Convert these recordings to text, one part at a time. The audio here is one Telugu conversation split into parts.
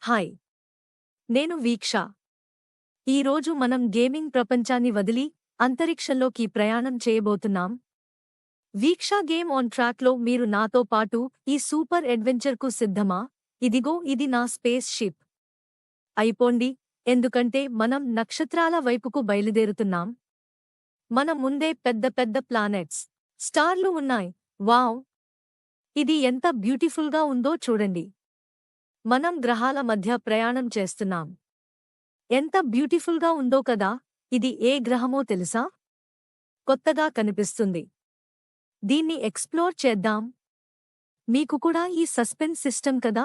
హాయ్, నేను వీక్ష. ఈరోజు మనం గేమింగ్ ప్రపంచాన్ని వదిలి అంతరిక్షంలోకి ప్రయాణం చేయబోతున్నాం. వీక్ష గేమ్ ఆన్ ట్రాక్లో మీరు నాతో పాటు ఈ సూపర్ అడ్వెంచర్కు సిద్ధమా? ఇదిగో ఇది నా స్పేస్ షిప్. అయిపోండి, ఎందుకంటే మనం నక్షత్రాల వైపుకు బయలుదేరుతున్నాం. మన ముందే పెద్ద పెద్ద ప్లానెట్స్, స్టార్లు ఉన్నాయి. వావ్! ఇది ఎంత బ్యూటిఫుల్గా ఉందో చూడండి. మనం గ్రహాల మధ్య ప్రయాణం చేస్తున్నాం. ఎంత బ్యూటిఫుల్గా ఉందో కదా! ఇది ఏ గ్రహమో తెలుసా? కొత్తగా కనిపిస్తుంది. దీన్ని ఎక్స్‌ప్లోర్ చేద్దాం. మీకు కూడా ఈ సస్పెన్స్ సిస్టమ్ కదా?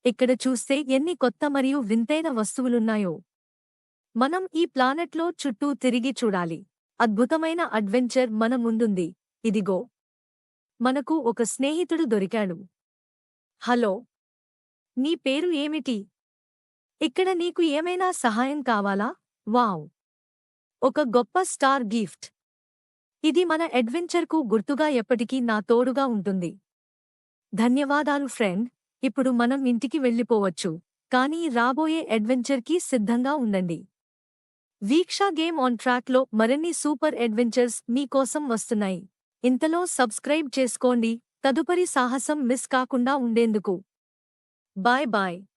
ఇక్కడ చూస్తే ఎన్ని కొత్త మరియు వింతైన వస్తువులున్నాయో. మనం ఈ ప్లానెట్లో చుట్టూ తిరిగి చూడాలి. అద్భుతమైన అడ్వెంచర్ మన ముందుంది. ఇదిగో, మనకు ఒక స్నేహితుడు దొరికాడు. హలో, నీ పేరు ఏమిటి? ఇక్కడ నీకు ఏమైనా సహాయం కావాలా? వావ్! ఒక గొప్ప స్టార్ గిఫ్ట్. ఇది మన అడ్వెంచర్కు గుర్తుగా ఎప్పటికీ నా తోడుగా ఉంటుంది. ధన్యవాదాలు ఫ్రెండ్. ఇప్పుడు మనం ఇంటికి వెళ్ళిపోవచ్చు, కానీ రాబోయే అడ్వెంచర్కి సిద్ధంగా ఉండండి. వీక్ష గేమ్ ఆన్ ట్రాక్లో మరిన్ని సూపర్ అడ్వెంచర్స్ మీకోసం వస్తున్నాయి. ఇంతలో సబ్స్క్రైబ్ చేసుకోండి తదుపరి సాహసం మిస్ కాకుండా ఉండేందుకు. Bye bye.